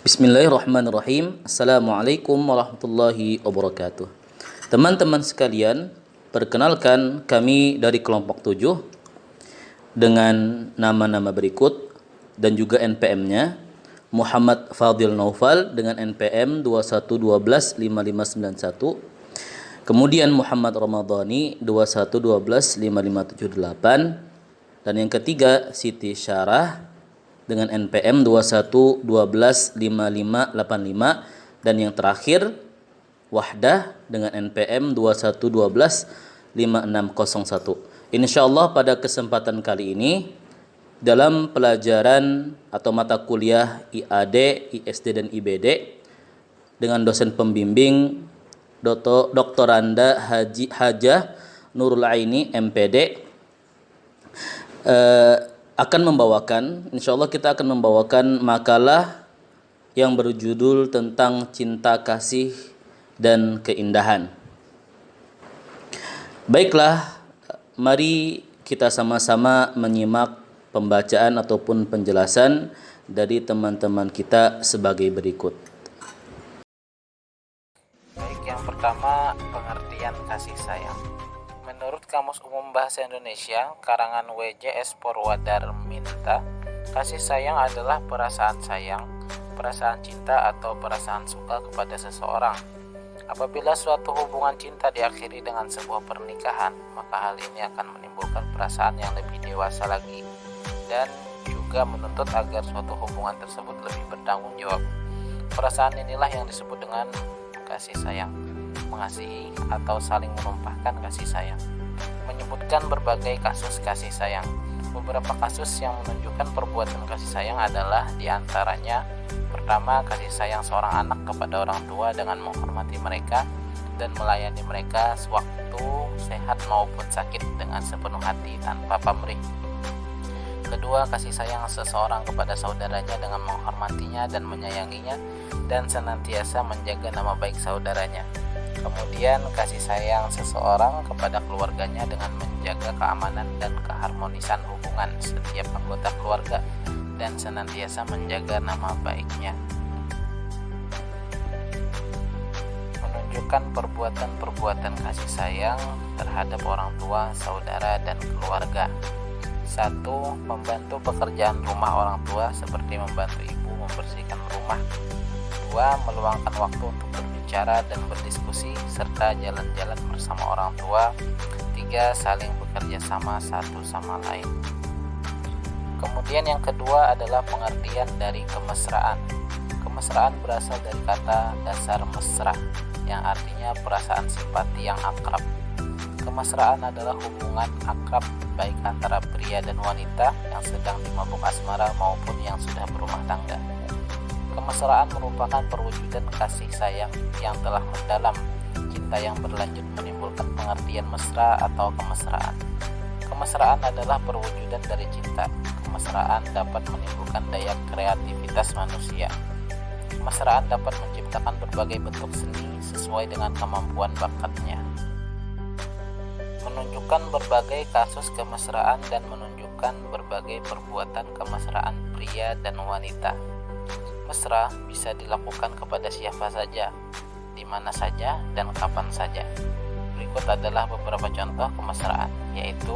Bismillahirrahmanirrahim. Assalamualaikum warahmatullahi wabarakatuh. Teman-teman sekalian, perkenalkan kami dari kelompok 7 dengan nama-nama berikut dan juga NPM-nya. Muhammad Fadil Naufal dengan NPM 21125591. Kemudian Muhammad Ramadhani 21125578. Dan yang ketiga Siti Syarah dengan NPM 21125585, dan yang terakhir Wahdah dengan NPM 21125601. Insyaallah pada kesempatan kali ini dalam pelajaran atau mata kuliah IAD, ISD dan IBD dengan dosen pembimbing Doktoranda Hajah Nurul Aini MPD insyaallah kita akan membawakan makalah yang berjudul tentang cinta kasih dan keindahan. Baiklah, mari kita sama-sama menyimak pembacaan ataupun penjelasan dari teman-teman kita sebagai berikut. Baik, yang pertama, pengertian kasih sayang. Menurut Kamus Umum Bahasa Indonesia, karangan WJS Purwadarminta, kasih sayang adalah perasaan sayang, perasaan cinta atau perasaan suka kepada seseorang. Apabila suatu hubungan cinta diakhiri dengan sebuah pernikahan, maka hal ini akan menimbulkan perasaan yang lebih dewasa lagi dan juga menuntut agar suatu hubungan tersebut lebih bertanggung jawab. Perasaan inilah yang disebut dengan kasih sayang. Mengasihi atau saling menumpahkan kasih sayang. Menyebutkan berbagai kasus kasih sayang. Beberapa kasus yang menunjukkan perbuatan kasih sayang adalah diantaranya: pertama, kasih sayang seorang anak kepada orang tua dengan menghormati mereka dan melayani mereka sewaktu sehat maupun sakit dengan sepenuh hati tanpa pamrih. Kedua, kasih sayang seseorang kepada saudaranya dengan menghormatinya dan menyayanginya dan senantiasa menjaga nama baik saudaranya. Kemudian, kasih sayang seseorang kepada keluarganya dengan menjaga keamanan dan keharmonisan hubungan setiap anggota keluarga dan senantiasa menjaga nama baiknya. Menunjukkan perbuatan-perbuatan kasih sayang terhadap orang tua, saudara, dan keluarga. 1. Membantu pekerjaan rumah orang tua seperti membantu ibu membersihkan rumah. 2. Meluangkan waktu untuk berbicara dan berdiskusi serta jalan-jalan bersama orang tua. 3. Saling bekerja sama satu sama lain. Kemudian yang kedua adalah pengertian dari kemesraan. Kemesraan berasal dari kata dasar mesra yang artinya perasaan simpati yang akrab. Kemesraan adalah hubungan akrab baik antara pria dan wanita yang sedang dimabuk asmara maupun yang sudah berumah tangga. Kemesraan merupakan perwujudan kasih sayang yang telah mendalam. Cinta yang berlanjut menimbulkan pengertian mesra atau kemesraan. Kemesraan adalah perwujudan dari cinta. Kemesraan dapat menimbulkan daya kreativitas manusia. Kemesraan dapat menciptakan berbagai bentuk seni sesuai dengan kemampuan bakatnya. Menunjukkan berbagai kasus kemesraan dan menunjukkan berbagai perbuatan kemesraan pria dan wanita. Mesra bisa dilakukan kepada siapa saja, di mana saja, dan kapan saja. Berikut adalah beberapa contoh kemesraan, yaitu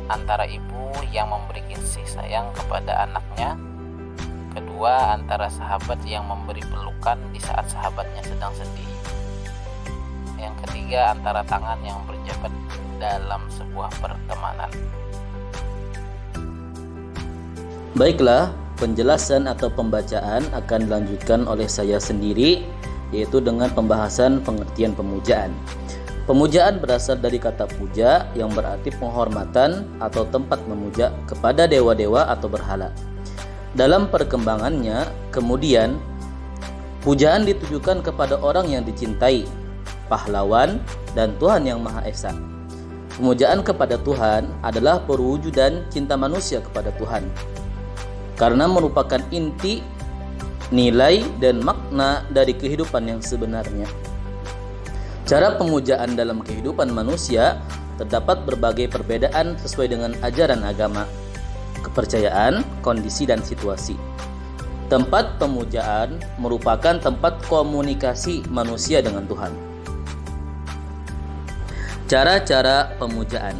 antara ibu yang memberi kasih sayang kepada anaknya. Kedua, antara sahabat yang memberi pelukan di saat sahabatnya sedang sedih. Yang ketiga, antara tangan yang berjabat dalam sebuah pertemanan. Baiklah, penjelasan atau pembacaan akan dilanjutkan oleh saya sendiri, yaitu dengan pembahasan pengertian pemujaan. Pemujaan berasal dari kata puja yang berarti penghormatan atau tempat memuja kepada dewa-dewa atau berhala. Dalam perkembangannya, kemudian pujaan ditujukan kepada orang yang dicintai, pahlawan, dan Tuhan yang Maha Esa. Pemujaan kepada Tuhan adalah perwujudan cinta manusia kepada Tuhan, karena merupakan inti, nilai, dan makna dari kehidupan yang sebenarnya. Cara pemujaan dalam kehidupan manusia terdapat berbagai perbedaan sesuai dengan ajaran agama, kepercayaan, kondisi, dan situasi. Tempat pemujaan merupakan tempat komunikasi manusia dengan Tuhan. Cara-cara pemujaan.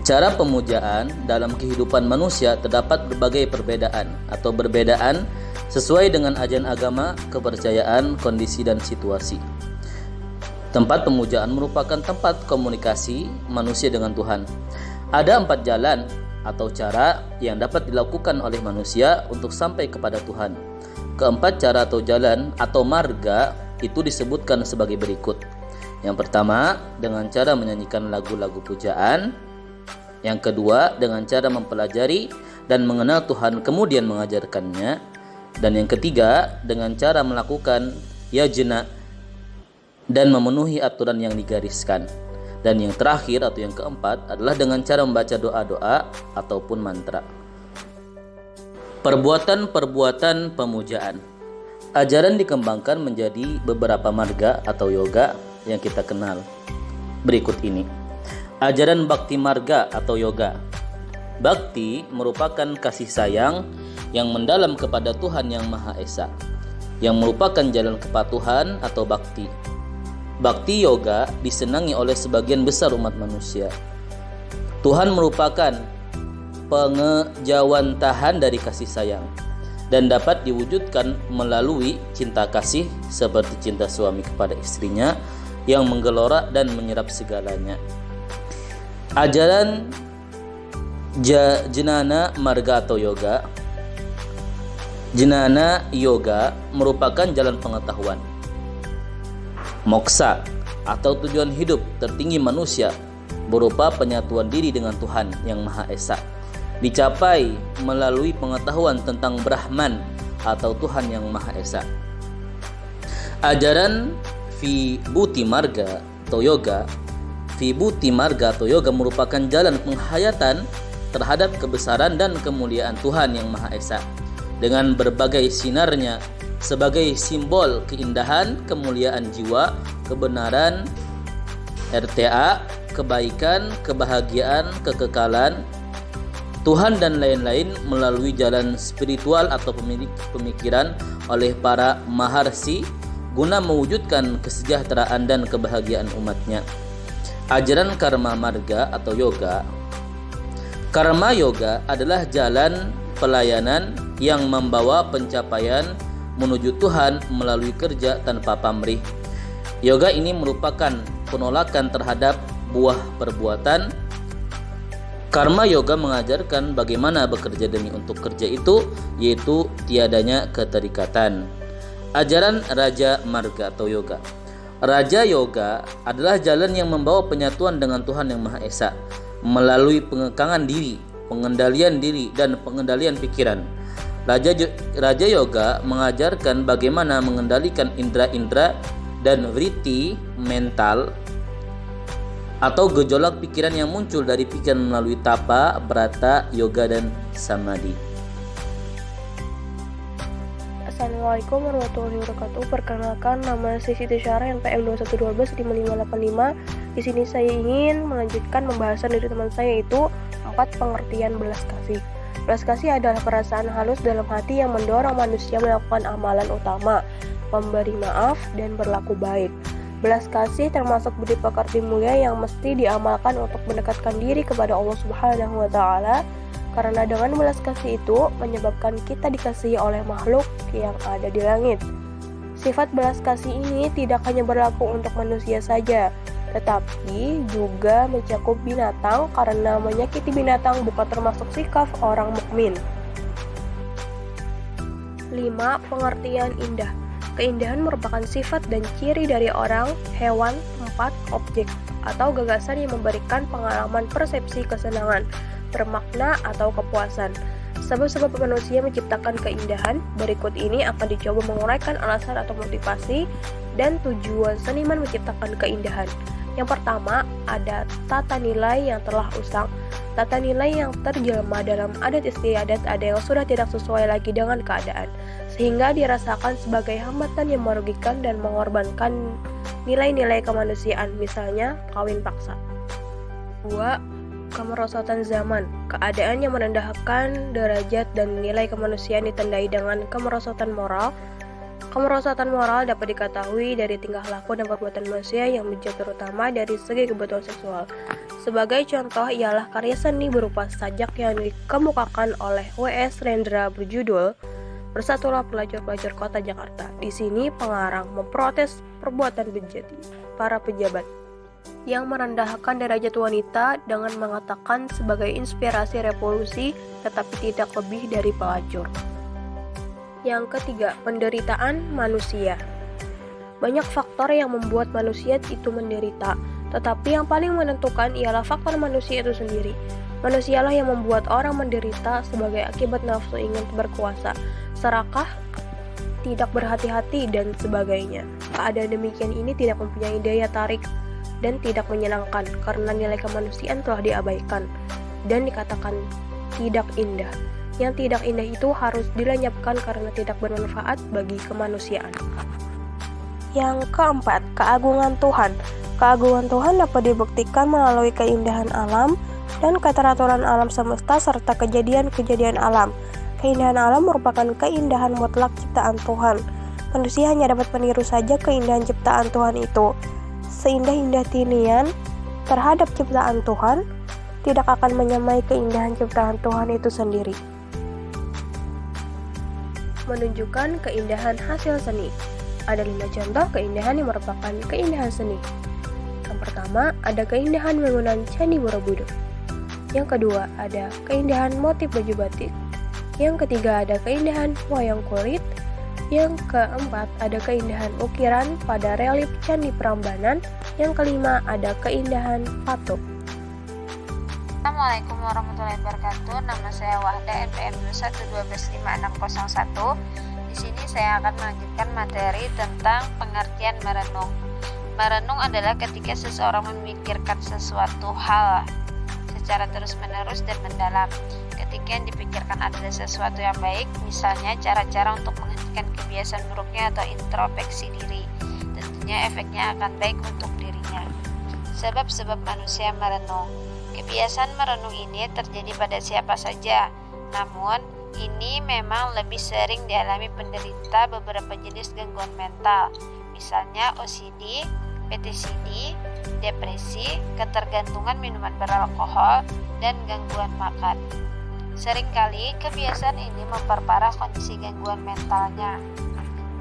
Cara pemujaan dalam kehidupan manusia terdapat berbagai perbedaan atau perbedaan sesuai dengan ajaran agama, kepercayaan, kondisi, dan situasi. Tempat pemujaan merupakan tempat komunikasi manusia dengan Tuhan. Ada 4 jalan atau cara yang dapat dilakukan oleh manusia untuk sampai kepada Tuhan. Keempat cara atau jalan atau marga itu disebutkan sebagai berikut. Yang pertama, dengan cara menyanyikan lagu-lagu pujaan. Yang kedua, dengan cara mempelajari dan mengenal Tuhan kemudian mengajarkannya. Dan yang ketiga, dengan cara melakukan yajna dan memenuhi aturan yang digariskan. Dan yang terakhir atau yang keempat adalah dengan cara membaca doa-doa ataupun mantra. Perbuatan-perbuatan pemujaan. Ajaran dikembangkan menjadi beberapa marga atau yoga yang kita kenal. Berikut ini. Ajaran Bhakti Marga atau yoga. Bhakti merupakan kasih sayang yang mendalam kepada Tuhan Yang Maha Esa, yang merupakan jalan kepatuhan atau bakti. Bhakti yoga disenangi oleh sebagian besar umat manusia. Tuhan merupakan pengejawantahan dari kasih sayang dan dapat diwujudkan melalui cinta kasih seperti cinta suami kepada istrinya yang menggelora dan menyerap segalanya. Ajaran Jnana Marga atau yoga. Jnana yoga merupakan jalan pengetahuan. Moksa atau tujuan hidup tertinggi manusia berupa penyatuan diri dengan Tuhan Yang Maha Esa, dicapai melalui pengetahuan tentang Brahman atau Tuhan Yang Maha Esa. Ajaran Vibhuti Marga atau yoga. Vibhuti Marga atau yoga merupakan jalan penghayatan terhadap kebesaran dan kemuliaan Tuhan Yang Maha Esa dengan berbagai sinarnya sebagai simbol keindahan, kemuliaan jiwa, kebenaran, RTA, kebaikan, kebahagiaan, kekekalan Tuhan dan lain-lain melalui jalan spiritual atau pemikiran oleh para maharsi guna mewujudkan kesejahteraan dan kebahagiaan umatnya. Ajaran Karma Marga atau yoga. Karma yoga adalah jalan pelayanan yang membawa pencapaian menuju Tuhan melalui kerja tanpa pamrih. Yoga ini merupakan penolakan terhadap buah perbuatan. Karma yoga mengajarkan bagaimana bekerja demi untuk kerja itu, yaitu tiadanya keterikatan. Ajaran Raja Marga atau yoga. Raja yoga adalah jalan yang membawa penyatuan dengan Tuhan Yang Maha Esa melalui pengekangan diri, pengendalian diri, dan pengendalian pikiran. Raja yoga mengajarkan bagaimana mengendalikan indera-indera dan vritti mental atau gejolak pikiran yang muncul dari pikiran melalui tapa, brata, yoga, dan samadhi. Assalamualaikum warahmatullahi wabarakatuh. Perkenalkan, nama saya Siti Syara NPM 21125585. Di sini saya ingin melanjutkan pembahasan dari teman saya, yaitu 4 pengertian belas kasih. Belas kasih adalah perasaan halus dalam hati yang mendorong manusia melakukan amalan utama, memberi maaf, dan berlaku baik. Belas kasih termasuk budi pekerti mulia yang mesti diamalkan untuk mendekatkan diri kepada Allah Subhanahu wa Ta'ala, karena dengan belas kasih itu menyebabkan kita dikasihi oleh makhluk yang ada di langit. Sifat belas kasih ini tidak hanya berlaku untuk manusia saja, tetapi juga mencakup binatang, karena menyakiti binatang bukan termasuk sikap orang mukmin. 5. Pengertian indah. Keindahan merupakan sifat dan ciri dari orang, hewan, tempat, objek, atau gagasan yang memberikan pengalaman persepsi kesenangan, bermakna, atau kepuasan. Sebab-sebab manusia menciptakan keindahan, berikut ini akan dicoba menguraikan alasan atau motivasi dan tujuan seniman menciptakan keindahan. Yang pertama, ada tata nilai yang telah usang. Tata nilai yang terjelma dalam adat istiadat ada yang sudah tidak sesuai lagi dengan keadaan, sehingga dirasakan sebagai hambatan yang merugikan dan mengorbankan nilai-nilai kemanusiaan, misalnya kawin paksa. 2. kemerosotan zaman, keadaan yang merendahkan derajat dan nilai kemanusiaan ditandai dengan kemerosotan moral. Kemerosotan moral dapat diketahui dari tingkah laku dan perbuatan manusia yang bijak, terutama dari segi kebutuhan seksual. Sebagai contoh ialah karya seni berupa sajak yang dikemukakan oleh W.S. Rendra berjudul Bersatulah Pelacur-Pelacur Kota Jakarta. Di sini pengarang memprotes perbuatan bejat para pejabat yang merendahkan derajat wanita dengan mengatakan sebagai inspirasi revolusi tetapi tidak lebih dari pelacur. Yang ketiga, penderitaan manusia. Banyak faktor yang membuat manusia itu menderita, tetapi yang paling menentukan ialah faktor manusia itu sendiri. Manusialah yang membuat orang menderita sebagai akibat nafsu ingin berkuasa, serakah, tidak berhati-hati, dan sebagainya. Keadaan demikian ini tidak mempunyai daya tarik dan tidak menyenangkan karena nilai kemanusiaan telah diabaikan dan dikatakan tidak indah. Yang tidak indah itu harus dilenyapkan karena tidak bermanfaat bagi kemanusiaan. Yang keempat, keagungan Tuhan. Keagungan Tuhan dapat dibuktikan melalui keindahan alam dan keteraturan alam semesta serta kejadian-kejadian alam. Keindahan alam merupakan keindahan mutlak ciptaan Tuhan. Manusia hanya dapat meniru saja keindahan ciptaan Tuhan itu. Seindah-indah tinian terhadap ciptaan Tuhan, tidak akan menyamai keindahan ciptaan Tuhan itu sendiri. Menunjukkan keindahan hasil seni. Ada 5 contoh keindahan yang merupakan keindahan seni. Yang pertama, ada keindahan bangunan Candi Borobudur. Yang kedua, ada keindahan motif baju batik. Yang ketiga, ada keindahan wayang kulit. Yang keempat, ada keindahan ukiran pada relief Candi Prambanan. Yang kelima, ada keindahan patung. Assalamualaikum warahmatullahi wabarakatuh. Nama saya Wahda, NPM 2125601. Di sini saya akan melanjutkan materi tentang pengertian merenung. Merenung adalah ketika seseorang memikirkan sesuatu hal secara terus-menerus dan mendalam. Ketika yang dipikirkan adalah sesuatu yang baik, misalnya cara-cara untuk menghentikan kebiasaan buruknya atau introspeksi diri, tentunya efeknya akan baik untuk dirinya. Sebab-sebab manusia merenung. Kebiasaan merenung ini terjadi pada siapa saja, namun ini memang lebih sering dialami penderita beberapa jenis gangguan mental, misalnya OCD, PTSD, depresi, ketergantungan minuman beralkohol, dan gangguan makan. Seringkali kebiasaan ini memperparah kondisi gangguan mentalnya.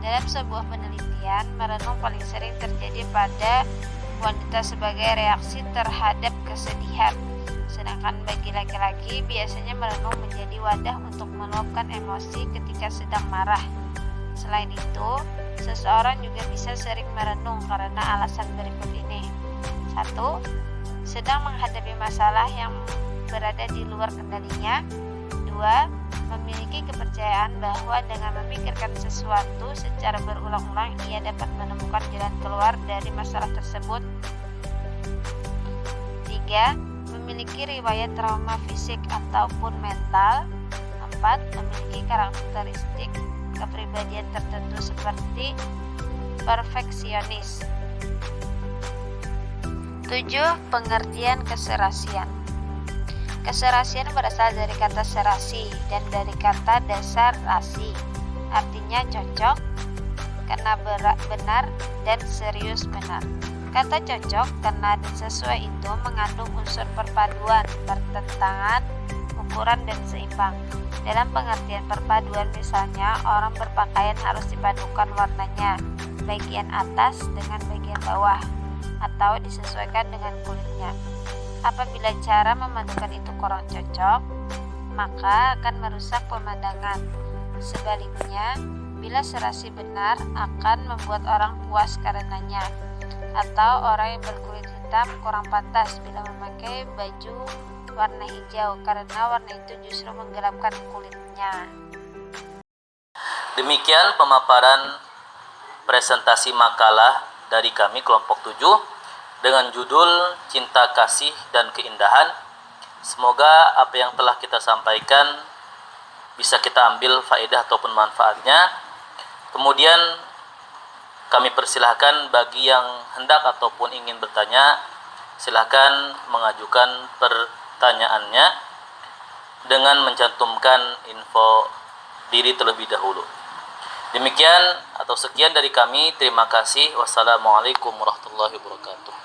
Dalam sebuah penelitian, merenung paling sering terjadi pada wanita sebagai reaksi terhadap kesedihan, sedangkan bagi laki-laki biasanya merenung menjadi wadah untuk meluapkan emosi ketika sedang marah. Selain itu, seseorang juga bisa sering merenung karena alasan berikut ini. 1. Sedang menghadapi masalah yang berada di luar kendalinya. 2. Memiliki kepercayaan bahwa dengan memikirkan sesuatu secara berulang-ulang ia dapat menemukan jalan keluar dari masalah tersebut. 3. Memiliki riwayat trauma fisik ataupun mental. 4. Memiliki karakteristik kepribadian tertentu seperti perfeksionis. 7. Pengertian keserasian. Keserasian berasal dari kata serasi dan dari kata dasar rasi, artinya cocok, kena benar, dan serius benar. Kata cocok, kena, dan sesuai itu mengandung unsur perpaduan, pertentangan, ukuran, dan seimbang. Dalam pengertian perpaduan, misalnya orang berpakaian harus dipadukan warnanya, bagian atas dengan bagian bawah, atau disesuaikan dengan kulitnya. Apabila cara memadukan itu kurang cocok, maka akan merusak pemandangan. Sebaliknya, bila serasi benar akan membuat orang puas karenanya. Atau orang yang berkulit hitam kurang pantas bila memakai baju warna hijau karena warna itu justru menggelapkan kulitnya. Demikian pemaparan presentasi makalah dari kami kelompok 7 dengan judul Cinta Kasih dan Keindahan. Semoga apa yang telah kita sampaikan bisa kita ambil faedah ataupun manfaatnya. Kemudian kami persilahkan bagi yang hendak ataupun ingin bertanya, silahkan mengajukan pertanyaannya dengan mencantumkan info diri terlebih dahulu. Demikian atau sekian dari kami. Terima kasih. Wassalamualaikum warahmatullahi wabarakatuh.